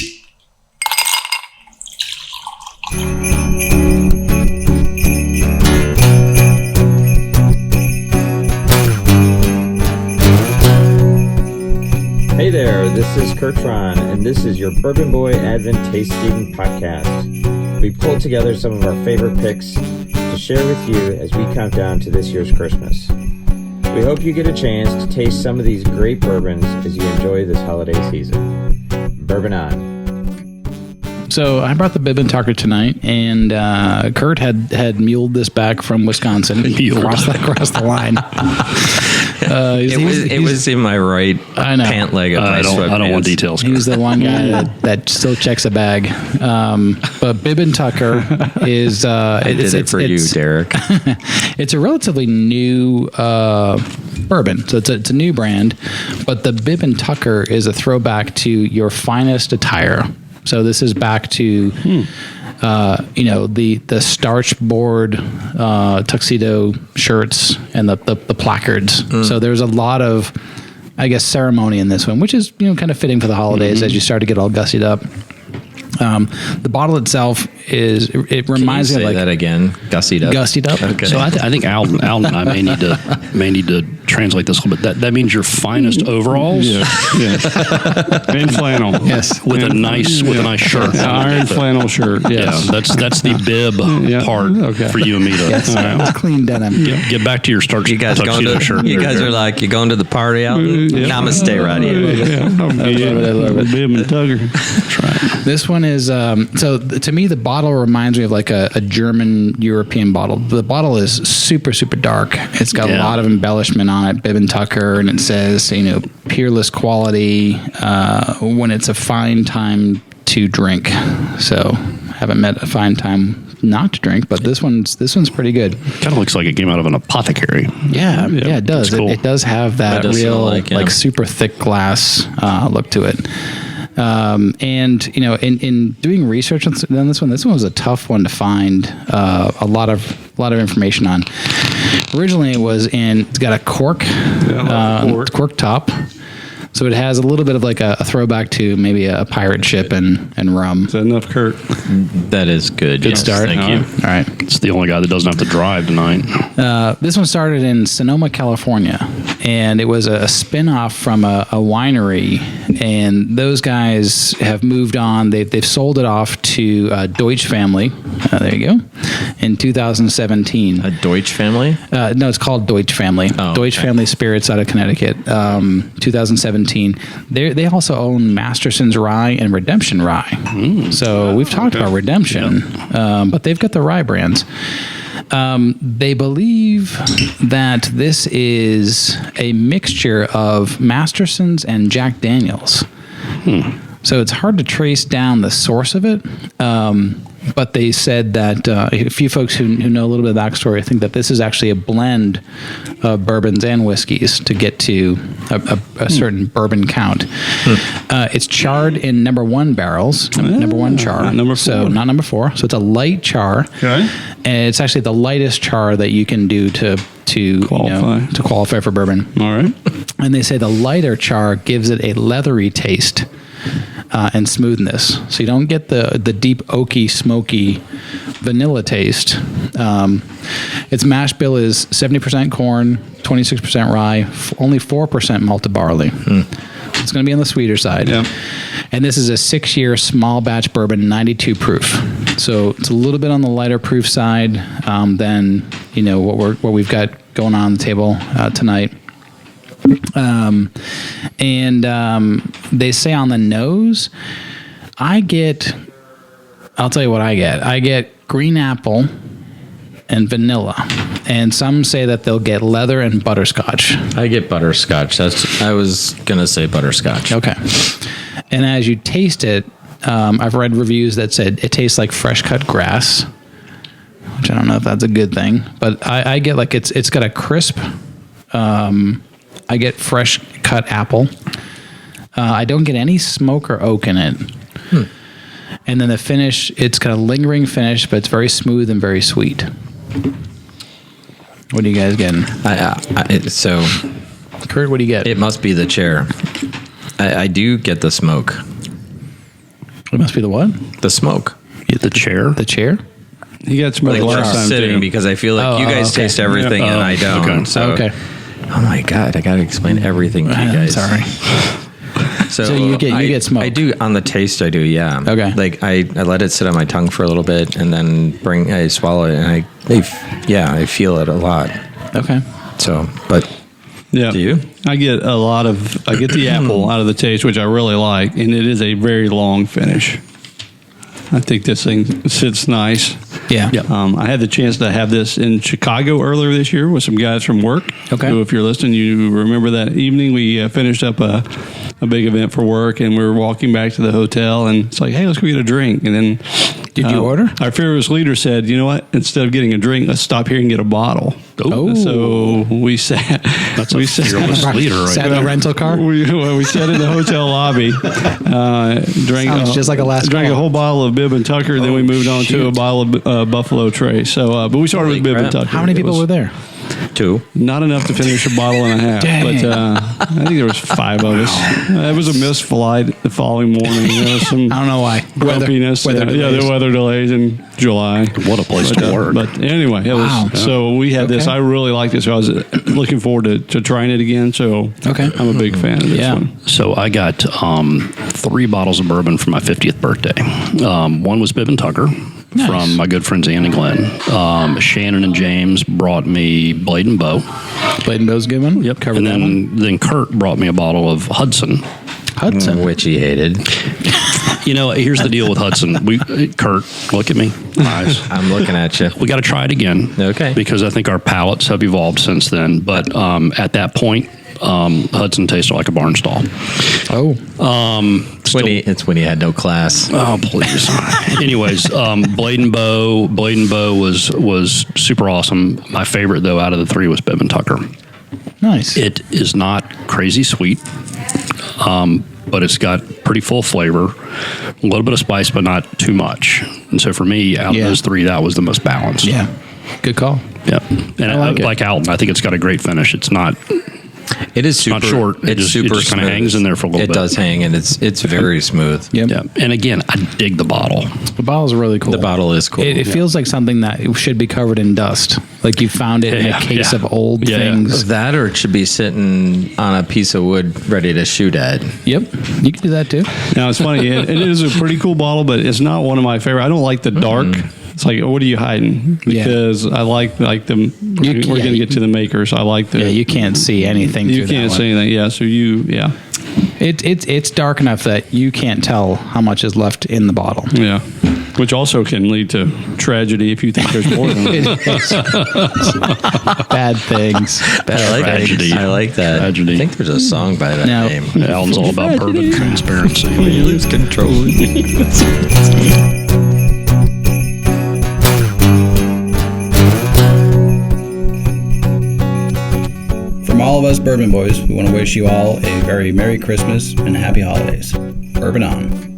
Hey there, this is Kurtron, and this is your Bourbon Boy Advent Tasting Podcast. We pulled together some of our favorite picks to share with you as we count down to this year's Christmas. We hope you get a chance to taste some of these great bourbons as you enjoy this holiday season. Bourbon on. So I brought the Bib and Tucker tonight, and Kurt had muled this back from Wisconsin across the line. It was in my right pant leg of my sweatpants. I don't want details. He's the one guy that still checks a bag. But Bib and Tucker is I did it for you, Derek. It's a relatively new bourbon, so it's a new brand. But the Bib and Tucker is a throwback to your finest attire. So this is back to the starch board tuxedo shirts and the placards. So there's a lot of, I guess, ceremony in this one, which is kind of fitting for the holidays as you start to get all gussied up. The bottle itself it reminds me of like that again. Gussied up. Gussied up. Okay. So I think Al and I may need to translate this a little bit. That means your finest overalls. Yeah. And flannel. Yes. With a nice shirt. Iron flannel shirt. Yes. Yeah. That's the bib part for you and me to. Yes. Clean denim. Get back to your starch tuxedo shirt. You guys are like, you're going to the party out? Namaste right here. Yeah. I love it. Bib and Tucker. That's right. This one is, so to me, the bottle reminds me of like a German European bottle. The bottle is super, super dark. It's got a lot of embellishment on it, Bib and Tucker, and it says, peerless quality when it's a fine time to drink. So haven't met a fine time not to drink, but this one's pretty good. Kind of looks like it came out of an apothecary. Yeah, it does. Cool. It does have that real like super thick glass look to it. And in doing research on this one was a tough one to find a lot of information on. Originally, it's got a cork top, so it has a little bit of like a throwback to maybe a pirate ship and rum. Is that enough, Kurt? That is good. Good start. Thank you. All right. It's the only guy that doesn't have to drive tonight. This one started in Sonoma, California, and it was a spin-off from a winery, and those guys have moved on. They've sold it off to Deutsch Family. There you go. In 2017. A Deutsch Family? No, it's called Deutsch Family. Oh, Deutsch Family Spirits out of Connecticut. 2017. They also own Masterson's Rye and Redemption Rye. So we've talked about Redemption, but they've got the rye brands. They believe that this is a mixture of Masterson's and Jack Daniel's. So it's hard to trace down the source of it. But they said that a few folks who know a little bit of the backstory think that this is actually a blend of bourbons and whiskeys to get to a certain bourbon count. It's charred in number 1 barrels, number 1 char. Not number 4. So not number 4. So it's a light char. Okay. And it's actually the lightest char that you can do to qualify for bourbon. All right. And they say the lighter char gives it a leathery taste. And smoothness, so you don't get the deep oaky, smoky vanilla taste. Its mash bill is 70% corn, 26% rye, only 4% malted barley. It's going to be on the sweeter side. Yep. And this is a 6-year small batch bourbon, 92 proof. So it's a little bit on the lighter proof side than what we've got going on the table tonight. They say on the nose, I'll tell you what I get. I get green apple and vanilla. And some say that they'll get leather and butterscotch. I get butterscotch. I was going to say butterscotch. Okay. And as you taste it, I've read reviews that said it tastes like fresh cut grass, which I don't know if that's a good thing. But I get like it's got a crisp... I get fresh cut apple. I don't get any smoke or oak in it. And then the finish, it's got a lingering finish, but it's very smooth and very sweet. What are you guys getting? Kurt, what do you get? It must be the chair. I do get the smoke. It must be the what? The smoke. The chair. The chair? He got smoked Like last time sitting too. because I feel like you guys okay. taste everything and I don't. Okay. So, Okay. oh my God, I got to explain everything to you guys. Sorry. So you get smoked. I do on the taste. I do, yeah. Okay. Like I let it sit on my tongue for a little bit, and then I swallow it, and I feel it a lot. Okay. So, but Yeah. do you? I get the apple out of the taste, which I really like, and it is a very long finish. I think this thing sits nice. Yeah. Yep. I had the chance to have this in Chicago earlier this year with some guys from work. Okay. Who, if you're listening, you remember that evening we finished up a big event for work, and we were walking back to the hotel, and it's like, hey, let's go get a drink. And then Did you order? Our fearless leader said, you know what? Instead of getting a drink, let's stop here and get a bottle. Oh. So we sat. That's a fearless leader, right? Sat in a rental car? We sat in the hotel lobby, drank Sounds just like a last drank call. a whole bottle of Bib and Tucker. Then we moved on to a bottle of Buffalo Trace. So, but we started Holy with Bib and crap. Tucker. How many It people was were there? 2. Not enough to finish a bottle and a half. Dang. But I think there was 5 of us. It was a missed flight the following morning. There was some I don't know why. grumpiness. Weather Yeah, delays. the weather delays in July. What a place to work. But anyway, it Wow. was. So we had this. Okay. I really liked it. So I was looking forward to trying it again. So Okay. I'm a big fan of this Yeah. one. So I got 3 bottles of bourbon for my 50th birthday. One was Bib and Tucker Nice. from my good friends Ann and Glenn. Shannon and James brought me Blade and Bow. Blade and Bow's good one? Yep. Covered And that one. then Kurt brought me a bottle of Hudson. Hudson. Which he hated. You know, here's the deal with Hudson. Kurt, look at me. Eyes. I'm looking at you. We got to try it again. Okay. Because I think our palates have evolved since then. But at that point, Hudson tasted like a barn stall. Oh. It's when he had no class. Oh, please. Anyways, Blade and Bow was super awesome. My favorite, though, out of the 3 was Bib and Tucker. Nice. It is not crazy sweet, but it's got pretty full flavor, a little bit of spice, but not too much. And so for me, out of those 3, that was the most balanced. Yeah. Good call. Yeah. And I like it. like Alton, I think it's got a great finish. It's not It is super not short. It It's just- super it just kinda smooth. hangs in there for a little It bit. does hang, and it's very smooth. Yep. Yeah. And again, I dig the bottle. The bottle's really cool. The bottle is cool. It feels like something that should be covered in dust. Like you found it in Yeah, a case yeah. of old Yeah, yeah. things. That, or it should be sitting on a piece of wood ready to shoot at. Yep. You can do that too. Now it's funny. It is a pretty cool bottle, but it's not one of my favorite. I don't like the dark. It's like, what are you hiding? Yeah. Because I like them. We're yeah, going to you- get to the makers. I like the. Yeah, you can't see anything You through that can't one. say anything. Yeah. So yeah. It's dark enough that you can't tell how much is left in the bottle. Yeah. Which also can lead to tragedy if you think there's more than It is. Bad things. Bad I like Tragedy. that. I like that. Tragedy. I think there's a song by that No. name. Alton's all about bourbon transparency. You lose control. From all of us Bourbon Boys, we want to wish you all a very Merry Christmas and Happy Holidays. Bourbon on.